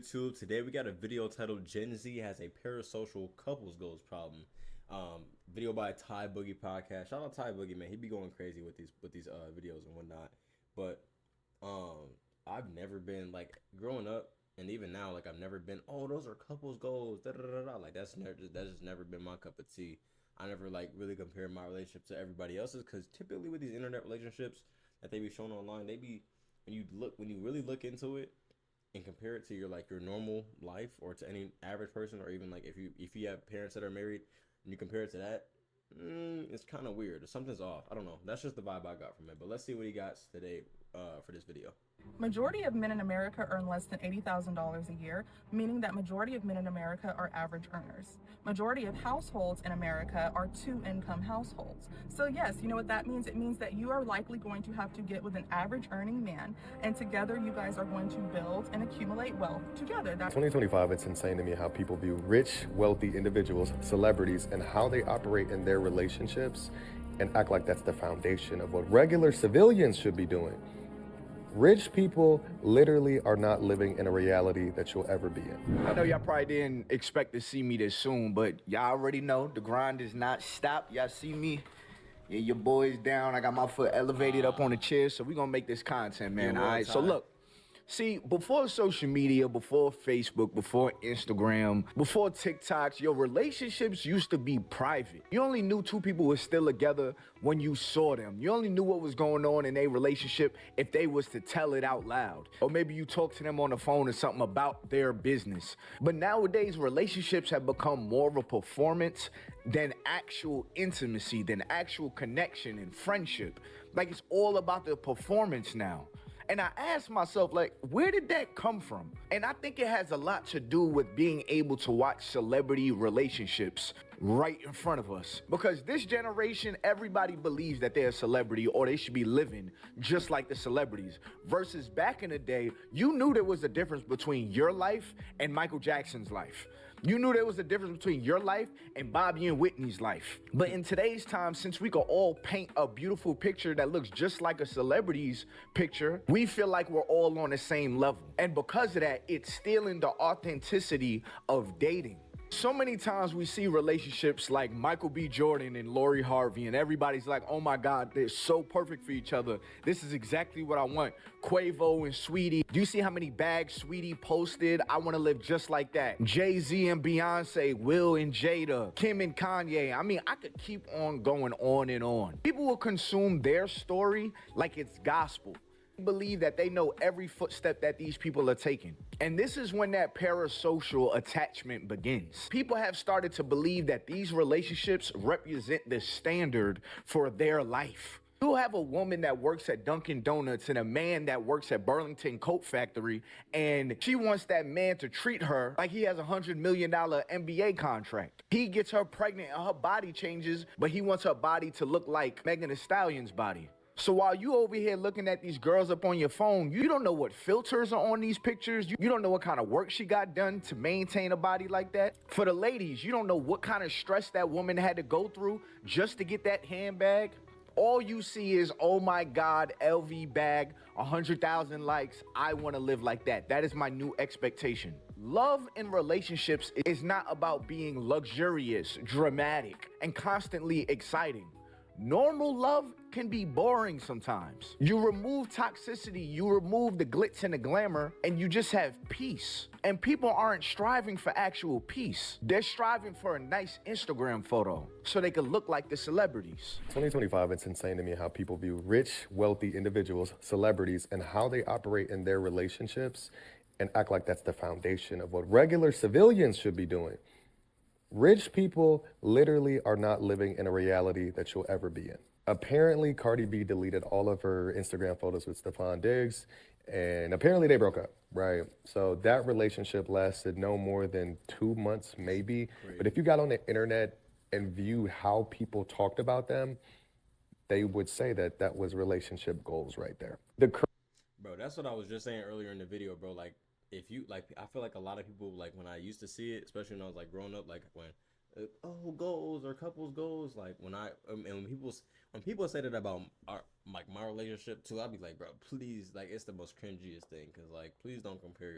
YouTube? Today we got a video titled Gen Z has a parasocial couples goals problem. Video by Ty Boogie Podcast. Shout out Ty Boogie, man. He be going crazy with these videos and whatnot. But um I've never been like growing up and even now, like I've never been, oh, those are couples goals. Da, da, da, da. Like that's just never been my cup of tea. I never like really compare my relationship to everybody else's because typically with these internet relationships that they be shown online, they be when you really look into it and compare it to your normal life or to any average person, or even like if you have parents that are married and you compare it to that, it's kind of weird. Something's off. I don't know. That's just the vibe I got from it. But let's see what he got today for this video. Majority of men in America earn less than $80,000 a year, meaning that majority of men in America are average earners. Majority of households in America are two-income households. So yes, you know what that means? It means that you are likely going to have to get with an average earning man, and together you guys are going to build and accumulate wealth together. 2025, it's insane to me how people view rich, wealthy individuals, celebrities, and how they operate in their relationships and act like that's the foundation of what regular civilians should be doing. Rich people literally are not living in a reality that you'll ever be in. I know y'all probably didn't expect to see me this soon, but y'all already know the grind is not stopped. Y'all see me? Yeah, your boy's down. I got my foot elevated up on the chair, so we gonna make this content, man. All right, so look. See, before social media, before Facebook, before Instagram, before TikToks, your relationships used to be private. You only knew two people were still together when you saw them. You only knew what was going on in a relationship if they was to tell it out loud. Or maybe you talk to them on the phone or something about their business. But nowadays, relationships have become more of a performance than actual intimacy, than actual connection and friendship. Like, it's all about the performance now. And I asked myself, like, where did that come from? And I think it has a lot to do with being able to watch celebrity relationships right in front of us. Because this generation, everybody believes that they're a celebrity or they should be living just like the celebrities. Versus back in the day, you knew there was a difference between your life and Michael Jackson's life. You knew there was a difference between your life and Bobby and Whitney's life. But in today's time, since we can all paint a beautiful picture that looks just like a celebrity's picture, we feel like we're all on the same level. And because of that, it's stealing the authenticity of dating. So many times we see relationships like Michael B. Jordan and Lori Harvey, and everybody's like, oh my God, they're so perfect for each other. This is exactly what I want. Quavo and Sweetie. Do you see how many bags Sweetie posted? I want to live just like that. Jay-Z and Beyonce, Will and Jada, Kim and Kanye. I mean, I could keep on going on and on. People will consume their story like it's gospel. Believe that they know every footstep that these people are taking. And this is when that parasocial attachment begins. People have started to believe that these relationships represent the standard for their life. You'll have a woman that works at Dunkin' Donuts and a man that works at Burlington Coat Factory, and she wants that man to treat her like he has a $100 million NBA contract. He gets her pregnant and her body changes, but he wants her body to look like Megan Thee Stallion's body. So while you over here looking at these girls up on your phone, you don't know what filters are on these pictures. You don't know what kind of work she got done to maintain a body like that. For the ladies, you don't know what kind of stress that woman had to go through just to get that handbag. All you see is, oh my God, LV bag, 100,000 likes. I want to live like that. That is my new expectation. Love in relationships is not about being luxurious, dramatic, and constantly exciting. Normal love can be boring sometimes. You remove toxicity, you remove the glitz and the glamour, and you just have peace. And people aren't striving for actual peace. They're striving for a nice Instagram photo so they can look like the celebrities. 2025, it's insane to me how people view rich, wealthy individuals, celebrities, and how they operate in their relationships and act like that's the foundation of what regular civilians should be doing. Rich people literally are not living in a reality that you'll ever be in. Apparently, Cardi B deleted all of her Instagram photos with Stephon Diggs, and apparently they broke up, right? So that relationship lasted no more than 2 months, maybe. But if you got on the internet and viewed how people talked about them, they would say that that was relationship goals right there. Bro, that's what I was just saying earlier in the video, bro. Like, if you like, I feel like a lot of people, like, when I used to see it, especially when I was like growing up, like when oh, goals or couples goals, like and when people say that about my relationship too, I'd be like, bro, please, like, it's the most cringiest thing, because like, please don't compare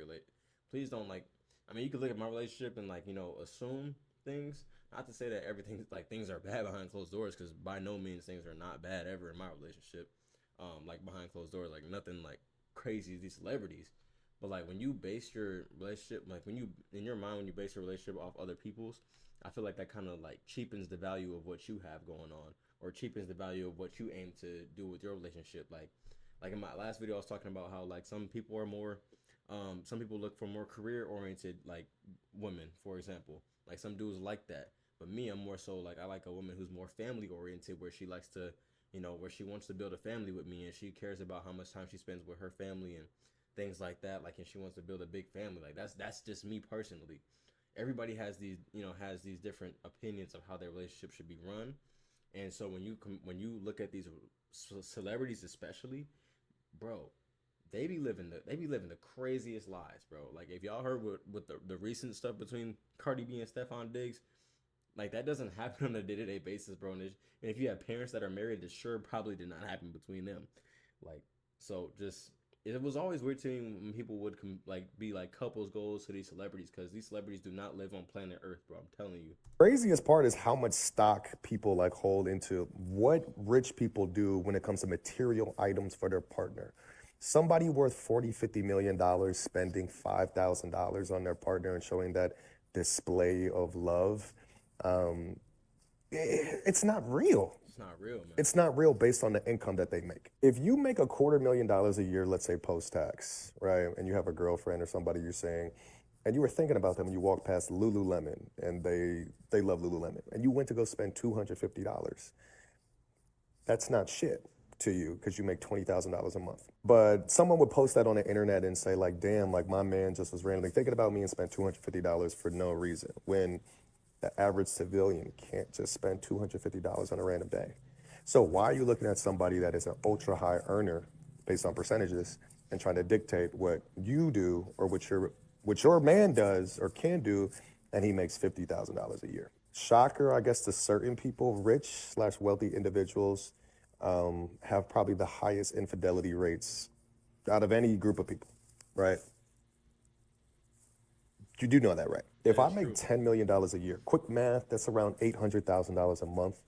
please don't like. I mean, you could look at my relationship and like assume things. Not to say that everything like things are bad behind closed doors, because by no means things are not bad ever in my relationship. Like behind closed doors, like nothing like crazy as these celebrities. But like when you base your relationship, like when you in your mind when you base your relationship off other people's, I feel like that kind of like cheapens the value of what you have going on, or cheapens the value of what you aim to do with your relationship. Like in my last video, I was talking about how like some people are more, some people look for more career oriented like women, for example. Like some dudes like that, but me, I'm more so like I like a woman who's more family oriented, where she likes to, where she wants to build a family with me, and she cares about how much time she spends with her family and things like that. Like, and she wants to build a big family. Like that's just me personally. Everybody has these, has these different opinions of how their relationship should be run, and so when you look at these celebrities, especially, bro, they be living the craziest lives, bro. Like if y'all heard with the recent stuff between Cardi B and Stephon Diggs, like that doesn't happen on a day-to-day basis, bro. And if you have parents that are married, it sure probably did not happen between them. Like, so just it was always weird to me when people would be like couples goals to these celebrities, because these celebrities do not live on planet Earth, bro. I'm telling you. Craziest part is how much stock people like hold into what rich people do when it comes to material items for their partner. Somebody worth $40-50 million spending $5,000 on their partner and showing that display of love, it's not real. It's not real, man. It's not real based on the income that they make. If you make $250,000 a year, let's say post-tax, right, and you have a girlfriend or somebody you're saying, and you were thinking about them and you walk past Lululemon and they love Lululemon, and you went to go spend $250, that's not shit to you because you make $20,000 a month. But someone would post that on the internet and say like, damn, like my man just was randomly thinking about me and spent $250 for no reason, when the average civilian can't just spend $250 on a random day. So why are you looking at somebody that is an ultra high earner based on percentages and trying to dictate what you do or what your man does or can do, and he makes $50,000 a year? Shocker, I guess, to certain people, rich/wealthy individuals have probably the highest infidelity rates out of any group of people, right? You do know that, right? If I make $10 million a year, quick math, that's around $800,000 a month.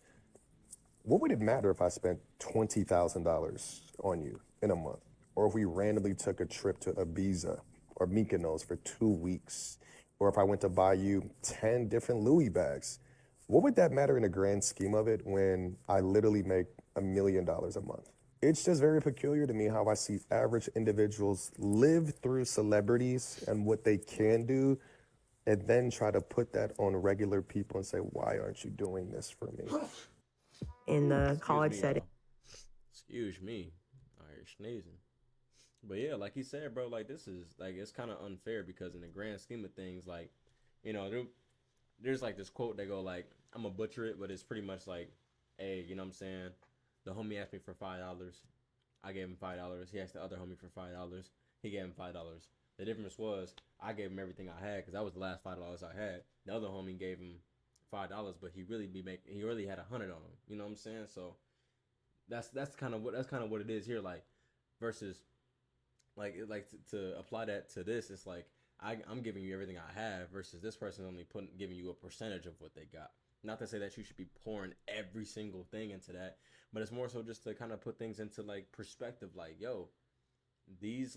What would it matter if I spent $20,000 on you in a month? Or if we randomly took a trip to Ibiza or Mykonos for 2 weeks? Or if I went to buy you 10 different Louis bags? What would that matter in the grand scheme of it when I literally make $1 million a month? It's just very peculiar to me how I see average individuals live through celebrities and what they can do, and then try to put that on regular people and say, why aren't you doing this for me? In the college setting. Excuse me. All right, sneezing. But yeah, like you said, bro, like this is like, it's kind of unfair because in the grand scheme of things, like, there's like this quote that go like, I'm gonna butcher it, but it's pretty much like, hey, you know what I'm saying? The homie asked me for $5. I gave him $5. He asked the other homie for $5. He gave him $5. The difference was I gave him everything I had because that was the last $5 I had. The other homie gave him $5, but he really had 100 on him. You know what I'm saying? So that's kind of what it is here. Like versus to apply that to this, it's like I'm giving you everything I have versus this person only giving you a percentage of what they got. Not to say that you should be pouring every single thing into that, but it's more so just to kind of put things into like perspective. Like, yo, these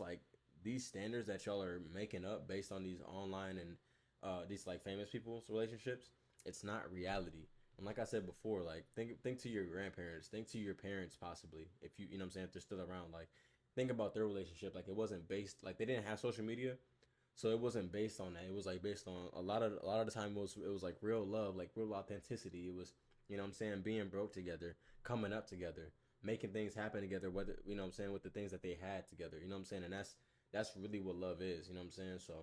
standards that y'all are making up based on these online and these like famous people's relationships, it's not reality. And like I said before, like think to your grandparents, think to your parents possibly, if you know what I'm saying, if they're still around. Like think about their relationship. Like it wasn't based, like they didn't have social media. So it wasn't based on that. It was like based on a lot of the time it was like real love, like real authenticity. It was, you know what I'm saying, being broke together, coming up together, making things happen together, whether, you know what I'm saying, with the things that they had together, you know what I'm saying? And that's really what love is, you know what I'm saying? So,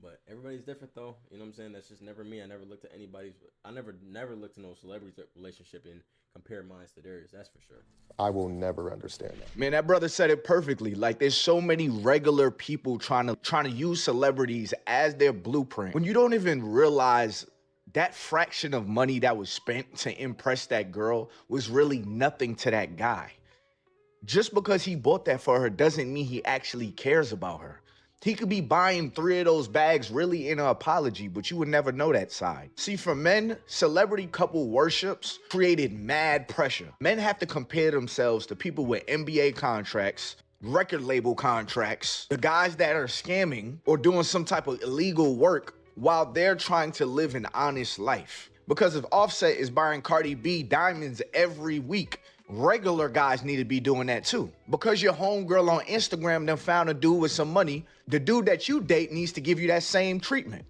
but everybody's different though, you know what I'm saying? That's just never me. I never looked at I never looked at no celebrity's relationship and compare mine to theirs, that's for sure. I will never understand that. Man, that brother said it perfectly. Like there's so many regular people trying to use celebrities as their blueprint, when you don't even realize that fraction of money that was spent to impress that girl was really nothing to that guy. Just because he bought that for her doesn't mean he actually cares about her. He could be buying 3 of those bags really in an apology, but you would never know that side. See, for men, celebrity couple worships created mad pressure. Men have to compare themselves to people with NBA contracts, record label contracts, the guys that are scamming or doing some type of illegal work while they're trying to live an honest life. Because if Offset is buying Cardi B diamonds every week, regular guys need to be doing that too. Because your homegirl on Instagram done found a dude with some money, the dude that you date needs to give you that same treatment.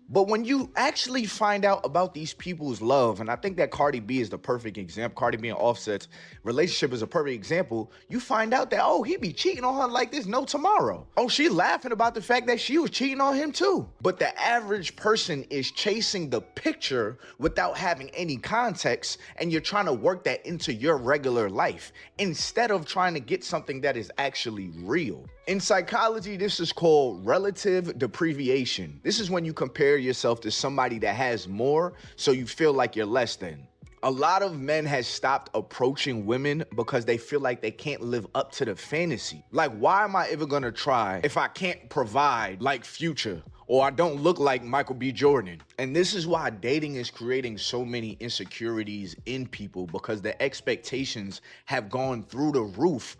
But when you actually find out about these people's love, and I think that Cardi B is the perfect example, Cardi B and Offset's relationship is a perfect example, you find out that, oh, he be cheating on her like there's no tomorrow. Oh, she laughing about the fact that she was cheating on him too. But the average person is chasing the picture without having any context, and you're trying to work that into your regular life instead of trying to get something that is actually real. In psychology, this is called relative deprivation. This is when you compare yourself to somebody that has more, so you feel like you're less than. A lot of men has stopped approaching women because they feel like they can't live up to the fantasy. Like, why am I ever gonna try if I can't provide like Future? Or I don't look like Michael B. Jordan. And this is why dating is creating so many insecurities in people, because the expectations have gone through the roof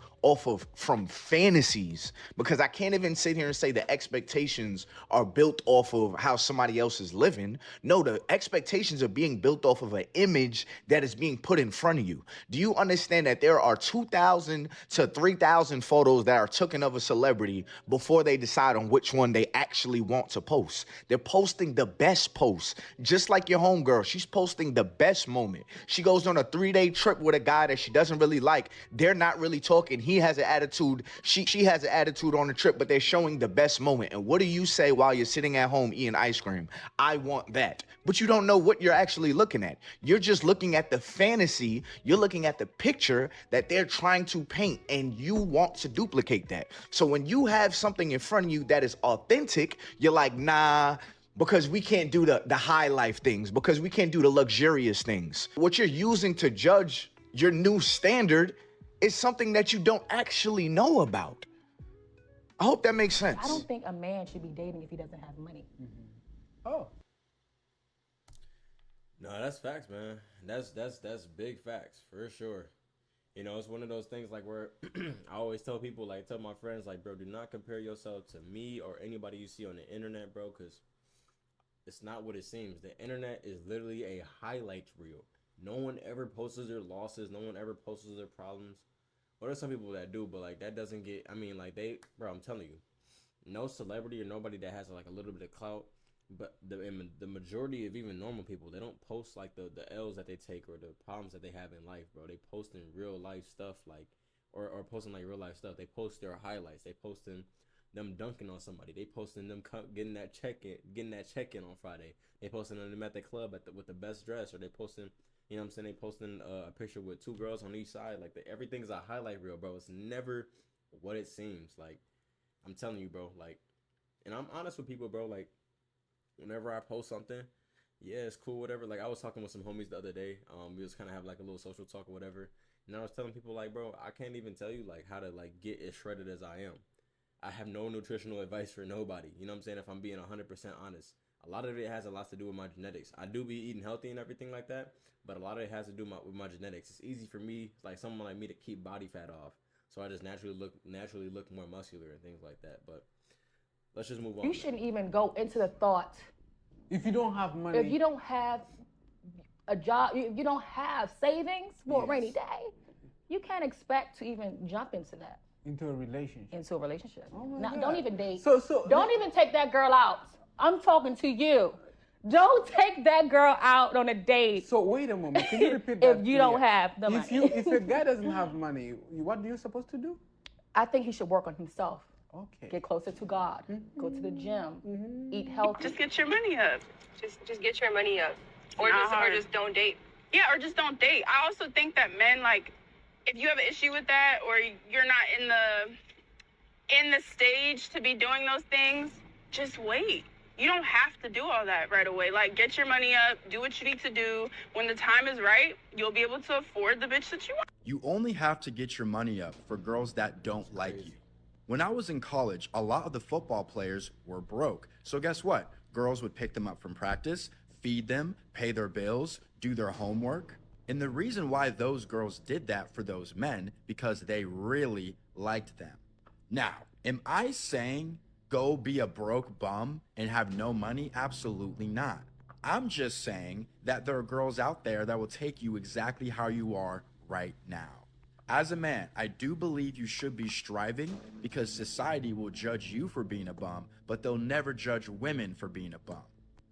from fantasies. Because I can't even sit here and say the expectations are built off of how somebody else is living. No, the expectations are being built off of an image that is being put in front of you. Do you understand that there are 2,000 to 3,000 photos that are taken of a celebrity before they decide on which one they actually want to post? They're posting the best posts. Just like your homegirl, she's posting the best moment. She goes on a 3-day trip with a guy that she doesn't really like. They're not really talking. He has an attitude. She has an attitude on the trip, but they're showing the best moment. And what do you say while you're sitting at home eating ice cream? I want that. But you don't know what you're actually looking at. You're just looking at the fantasy. You're looking at the picture that they're trying to paint, and you want to duplicate that. So when you have something in front of you that is authentic, you're like, nah, because we can't do the high life things, because we can't do the luxurious things. What you're using to judge your new standard is something that you don't actually know about. I hope that makes sense. I don't think a man should be dating if he doesn't have money. Oh. No, that's facts, man. That's big facts for sure. You know, it's one of those things like where I always tell people, like, tell my friends, like, bro, do not compare yourself to me or anybody you see on the internet, bro, because it's not what it seems. The internet is literally a highlight reel. No one ever posts their losses. No one ever posts their problems. Well, there's some people that do, but, like, that doesn't get, I mean, like, bro, I'm telling you, no celebrity or nobody that has, like, a little bit of clout, but the majority of even normal people, they don't post, like, the L's that they take or the problems that they have in life, bro. They post in real life stuff, like, or posting, like, real life stuff. They post their highlights. They posting them dunking on somebody. They posting them getting that check-in on Friday. They posting them at the club with the best dress, or they posting, you know what I'm saying, they posting a picture with 2 girls on each side. Like, everything's a highlight reel, bro. It's never what it seems. Like, I'm telling you, bro, like, and I'm honest with people, bro, like, whenever I post something, yeah, it's cool, whatever. Like, I was talking with some homies the other day. We was kind of have, like, a little social talk or whatever. And I was telling people, like, bro, I can't even tell you, like, how to, like, get as shredded as I am. I have no nutritional advice for nobody. You know what I'm saying? If I'm being 100% honest. A lot of it has a lot to do with my genetics. I do be eating healthy and everything like that, but a lot of it has to do with my genetics. It's easy for me, like someone like me, to keep body fat off. So I just naturally look more muscular and things like that. But let's just move on. You shouldn't even go into the thought. If you don't have money. If you don't have a job, if you don't have savings for a rainy day, you can't expect to even jump into that. Into a relationship. Oh my God. Don't even date. So don't even take that girl out. I'm talking to you. Don't take that girl out on a date. So wait a moment. Can you repeat that? If you don't have the money. If a guy doesn't have money, what are you supposed to do? I think he should work on himself. Okay. Get closer to God. Go to the gym. Eat healthy. Just get your money up. Just get your money up. Or just don't date. Yeah, or just don't date. I also think that men, like, if you have an issue with that, or you're not in the stage to be doing those things, just wait. You don't have to do all that right away. Like, get your money up, do what you need to do. When the time is right, you'll be able to afford the bitch that you want. You only have to get your money up for girls that don't like you. When I was in college, a lot of the football players were broke. So guess what? Girls would pick them up from practice, feed them, pay their bills, do their homework. And the reason why those girls did that for those men, because they really liked them. Now, am I saying go be a broke bum and have no money? Absolutely not. I'm just saying that there are girls out there that will take you exactly how you are right now. As a man, I do believe you should be striving because society will judge you for being a bum, but they'll never judge women for being a bum.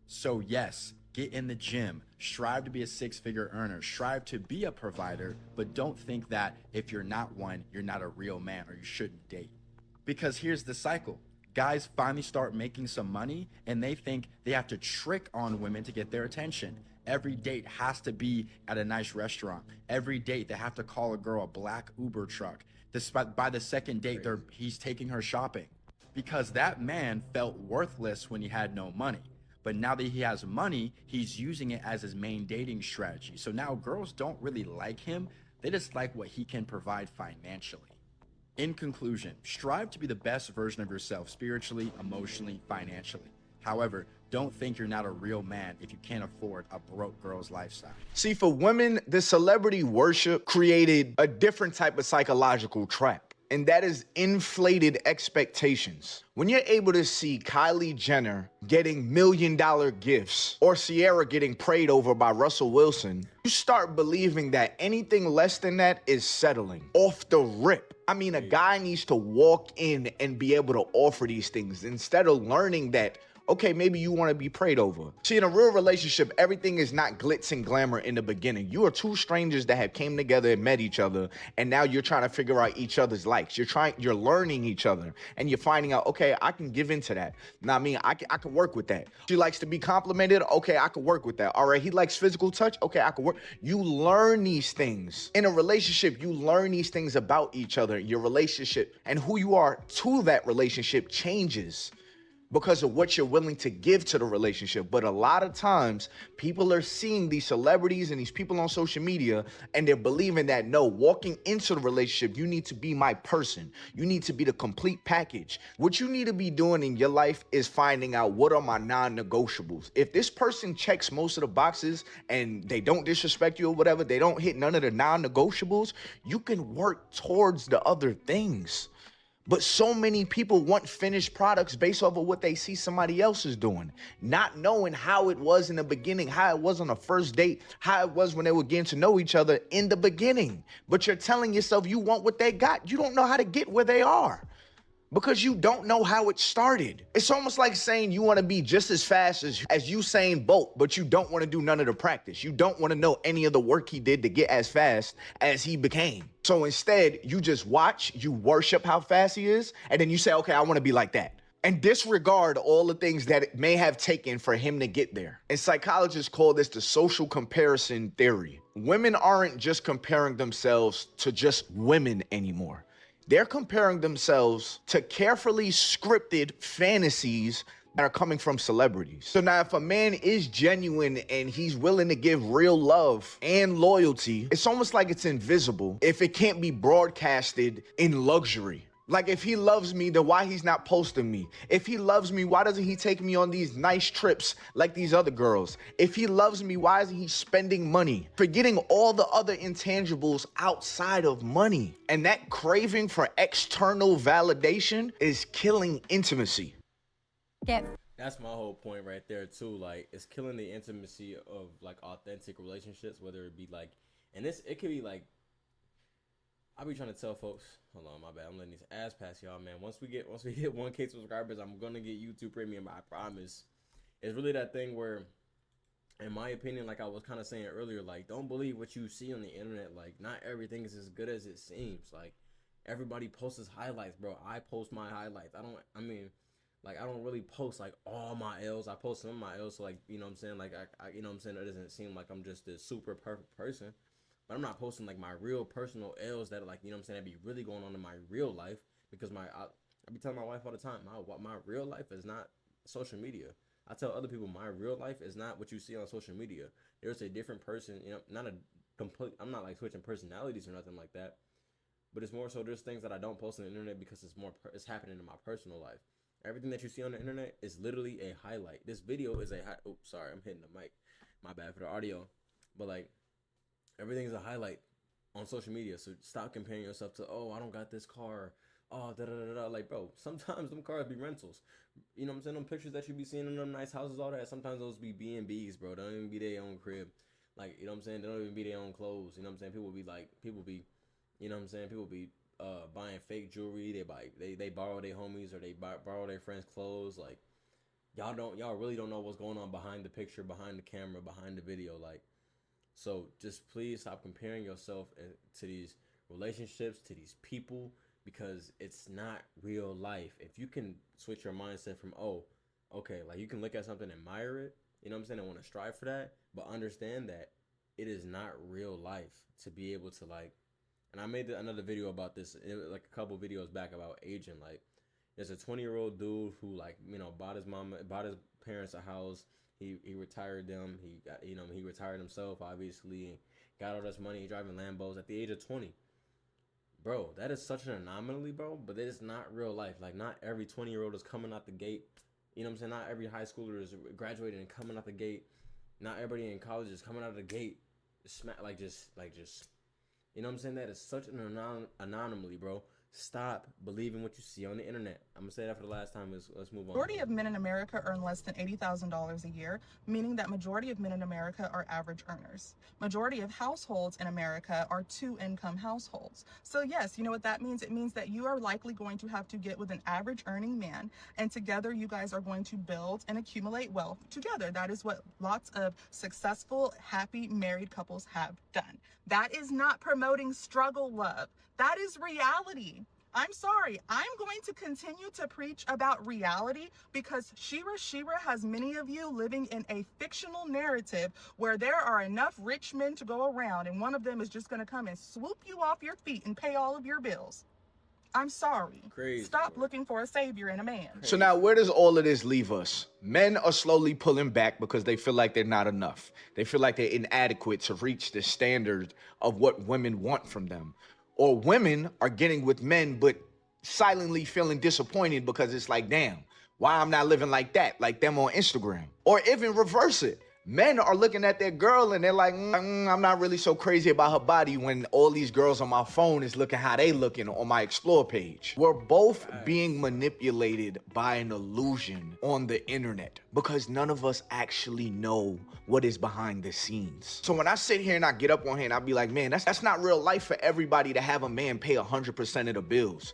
So yes, get in the gym, strive to be a six-figure earner, strive to be a provider, but don't think that if you're not one, you're not a real man or you shouldn't date. Because here's the cycle. Guys finally start making some money and they think they have to trick on women to get their attention. Every date has to be at a nice restaurant. Every date they have to call a girl a black Uber truck. Despite by the second date, he's taking her shopping. Because that man felt worthless when he had no money. But now that he has money, he's using it as his main dating strategy. So now girls don't really like him. They just like what he can provide financially. In conclusion, strive to be the best version of yourself spiritually, emotionally, financially. However, don't think you're not a real man if you can't afford a broke girl's lifestyle. See, for women, the celebrity worship created a different type of psychological trap, and that is inflated expectations. When you're able to see Kylie Jenner getting $1 million gifts or Ciara getting prayed over by Russell Wilson, you start believing that anything less than that is settling off the rip. I mean, a guy needs to walk in and be able to offer these things instead of learning that, okay, maybe you want to be prayed over. See, in a real relationship, everything is not glitz and glamour in the beginning. You are two strangers that have came together and met each other, and now you're trying to figure out each other's likes. You're learning each other, and you're finding out, okay, I can give into that. Now, I mean, I can work with that. She likes to be complimented. Okay, I can work with that. All right, he likes physical touch. Okay, I can work. You learn these things. In a relationship, you learn these things about each other, your relationship, and who you are to that relationship changes because of what you're willing to give to the relationship. But a lot of times, people are seeing these celebrities and these people on social media, and they're believing that, no, walking into the relationship, you need to be my person. You need to be the complete package. What you need to be doing in your life is finding out, what are my non-negotiables? If this person checks most of the boxes and they don't disrespect you or whatever, they don't hit none of the non-negotiables, you can work towards the other things. But so many people want finished products based off of what they see somebody else is doing, not knowing how it was in the beginning, how it was on the first date, how it was when they were getting to know each other in the beginning. But you're telling yourself you want what they got. You don't know how to get where they are because you don't know how it started. It's almost like saying you want to be just as fast as Usain Bolt, but you don't want to do none of the practice. You don't want to know any of the work he did to get as fast as he became. So instead, you just watch, you worship how fast he is, and then you say, okay, I want to be like that. And disregard all the things that it may have taken for him to get there. And psychologists call this the social comparison theory. Women aren't just comparing themselves to just women anymore. They're comparing themselves to carefully scripted fantasies that are coming from celebrities. So now if a man is genuine and he's willing to give real love and loyalty, it's almost like it's invisible if it can't be broadcasted in luxury. Like, if he loves me, then why he's not posting me? If he loves me, why doesn't he take me on these nice trips like these other girls? If he loves me, why isn't he spending money? Forgetting all the other intangibles outside of money. And that craving for external validation is killing intimacy. That's my whole point right there too. Like, it's killing the intimacy of like authentic relationships, whether it be like, and it could be like, I be trying to tell folks, hold on, my bad, I'm letting these ads pass y'all, man. Once we get 1K subscribers, I'm gonna get YouTube Premium, I promise. It's really that thing where, in my opinion, like I was kind of saying earlier, like, don't believe what you see on the internet. Like, not everything is as good as it seems. Like, everybody posts highlights, bro. I post my highlights. I don't really post like all my L's. I post some of my L's, so like, you know what I'm saying? Like, I you know what I'm saying? It doesn't seem like I'm just this super perfect person. But I'm not posting like my real personal L's that are like, you know what I'm saying, that be really going on in my real life, because I be telling my wife all the time, my real life is not social media. I tell other people my real life is not what you see on social media. There's a different person, you know, I'm not like switching personalities or nothing like that. but it's more so there's things that I don't post on the internet because it's happening in my personal life. Everything that you see on the internet is literally a highlight. This video is oops, sorry, I'm hitting the mic. My bad for the audio. But like, everything is a highlight on social media. So stop comparing yourself to, oh, I don't got this car. Oh, da da da da. Like, bro, sometimes them cars be rentals. You know what I'm saying? Them pictures that you be seeing in them nice houses, all that. Sometimes those be B&Bs, bro. They don't even be their own crib. Like, you know what I'm saying? They don't even be their own clothes. You know what I'm saying? People be, you know what I'm saying? People be buying fake jewelry. They borrow their homies or they borrow their friends' clothes. Like, y'all really don't know what's going on behind the picture, behind the camera, behind the video. Like, so just please stop comparing yourself to these relationships, to these people, because it's not real life. If you can switch your mindset from, oh, okay, like you can look at something, admire it, you know what I'm saying, and want to strive for that, but understand that it is not real life to be able to, like, and I made another video about this, like a couple videos back, about aging. Like, there's a 20-year-old dude who, like, you know, bought his parents a house. He retired them. He retired himself, obviously, got all this money, driving Lambos at the age of 20. Bro, that is such an anomaly, bro, but it is not real life. Like, not every 20-year-old is coming out the gate. You know what I'm saying? Not every high schooler is graduating and coming out the gate. Not everybody in college is coming out of the gate. Just, you know what I'm saying? That is such an anomaly, bro. Stop believing what you see on the internet. I'm gonna say that for the last time. Let's move on. Majority of men in America earn less than $80,000 a year, meaning that majority of men in America are average earners. Majority of households in America are two-income households. So yes, you know what that means? It means that you are likely going to have to get with an average earning man, and together you guys are going to build and accumulate wealth together. That is what lots of successful, happy married couples have done. That is not promoting struggle love. That is reality. I'm sorry. I'm going to continue to preach about reality because Shira has many of you living in a fictional narrative where there are enough rich men to go around, and one of them is just going to come and swoop you off your feet and pay all of your bills. I'm sorry. Crazy, Stop bro. looking for a savior in a man. So now where does all of this leave us? Men are slowly pulling back because they feel like they're not enough. They feel like they're inadequate to reach the standard of what women want from them. Or women are getting with men but silently feeling disappointed because it's like, damn, why I'm not living like that, like them on Instagram? Or even reverse it. Men are looking at their girl and they're like, I'm not really so crazy about her body, when all these girls on my phone is looking how they looking on my Explore page. We're both being manipulated by an illusion on the internet because none of us actually know what is behind the scenes. So when I sit here and I get up on here and I be like, man, that's not real life for everybody to have a man pay 100% of the bills.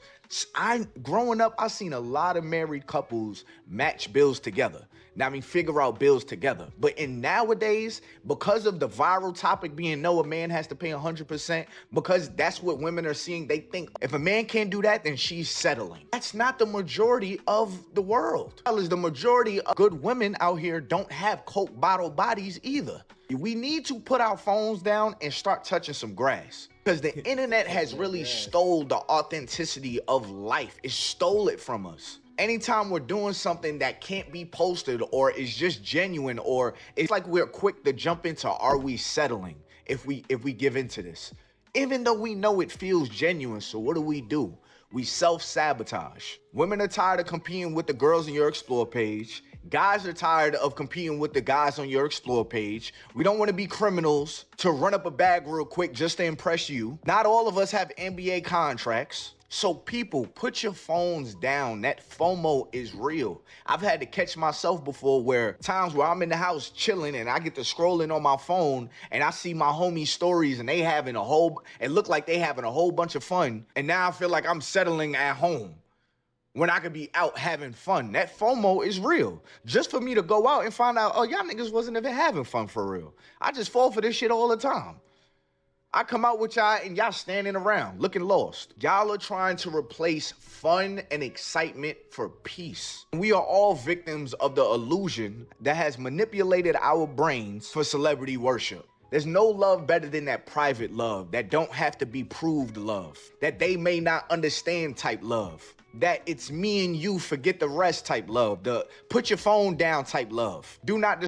Growing up, I seen a lot of married couples match bills together. Now, I mean, figure out bills together. But in nowadays, because of the viral topic being no, a man has to pay 100%, because that's what women are seeing, they think if a man can't do that, then she's settling. That's not the majority of the world. The majority of good women out here don't have Coke bottle bodies either. We need to put our phones down and start touching some grass. Because the internet has really stole the authenticity of life. It stole it from us. Anytime we're doing something that can't be posted or is just genuine, or it's like we're quick to jump into, are we settling if we give into this? Even though we know it feels genuine, so what do? We self-sabotage. Women are tired of competing with the girls on your Explore page. Guys are tired of competing with the guys on your Explore page. We don't want to be criminals to run up a bag real quick just to impress you. Not all of us have NBA contracts. So people, put your phones down. That FOMO is real. I've had to catch myself before where times where I'm in the house chilling and I get to scrolling on my phone and I see my homies' stories and it look like they having a whole bunch of fun. And now I feel like I'm settling at home when I could be out having fun. That FOMO is real. Just for me to go out and find out, oh, y'all niggas wasn't even having fun for real. I just fall for this shit all the time. I come out with y'all and y'all standing around looking lost. Y'all are trying to replace fun and excitement for peace. We are all victims of the illusion that has manipulated our brains for celebrity worship. There's no love better than that private love, that don't have to be proved love, that they may not understand type love, that it's me and you, forget the rest type love, the put your phone down type love. Do not.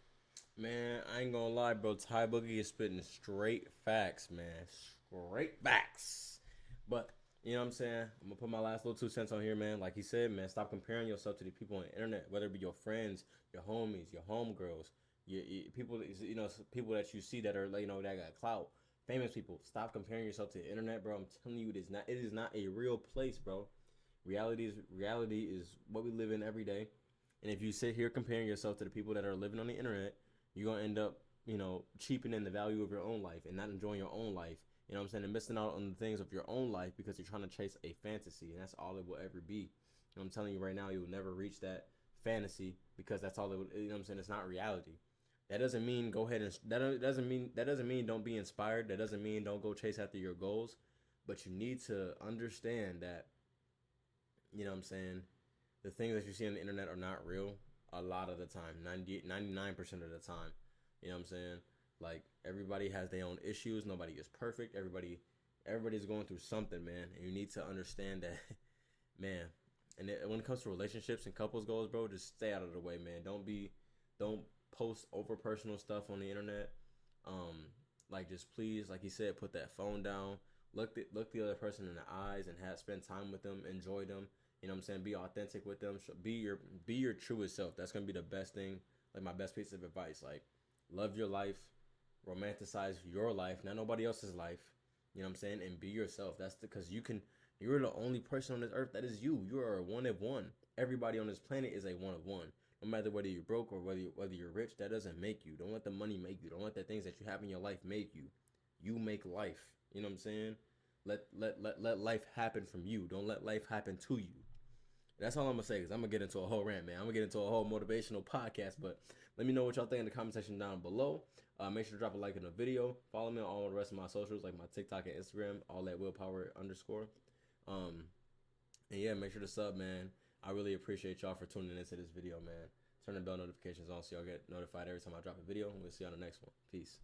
Man, I ain't gonna lie, bro. Ty Boogie is spitting straight facts, man. Straight facts. But, you know what I'm saying? I'm gonna put my last little 2 cents on here, man. Like he said, man, stop comparing yourself to the people on the internet, whether it be your friends, your homies, your homegirls, your people, you know, people that you see that are, you know, that got clout, famous people. Stop comparing yourself to the internet, bro. I'm telling you, it is not a real place, bro. Reality is what we live in every day. And if you sit here comparing yourself to the people that are living on the internet, you're gonna end up, you know, cheapening the value of your own life and not enjoying your own life. You know what I'm saying? And missing out on the things of your own life because you're trying to chase a fantasy, and that's all it will ever be. You know, I'm telling you right now, you will never reach that fantasy because that's all it would. You know what I'm saying? It's not reality. That doesn't mean go ahead and that doesn't mean don't be inspired. That doesn't mean don't go chase after your goals. But you need to understand that, you know what I'm saying, the things that you see on the internet are not real a lot of the time, 99% of the time. You know what I'm saying? Like, everybody has their own issues. Nobody is perfect. Everybody's going through something, man. And you need to understand that, man. And when it comes to relationships and couples goals, bro, just stay out of the way, man. Don't post over personal stuff on the internet. Like, just please, like he said, put that phone down. Look the other person in the eyes and spend time with them. Enjoy them. You know what I'm saying? Be authentic with them. Be your truest self. That's gonna be the best thing. Like, my best piece of advice. Like, love your life. Romanticize your life, not nobody else's life. You know what I'm saying? And be yourself. That's because you're the only person on this earth that is you. You are a one of one. Everybody on this planet is a one of one. No matter whether you're broke or whether you're rich, that doesn't make you. Don't let the money make you. Don't let the things that you have in your life make you. You make life. You know what I'm saying? Let life happen from you. Don't let life happen to you. That's all I'm gonna say, because I'm gonna get into a whole rant, man. I'm gonna get into a whole motivational podcast, but let me know what y'all think in the comment section down below. Make sure to drop a like in the video. Follow me on all the rest of my socials, like my TikTok and Instagram, all that willpower_. And yeah, make sure to sub, man. I really appreciate y'all for tuning into this video, man. Turn the bell notifications on so y'all get notified every time I drop a video, and we'll see you on the next one. Peace.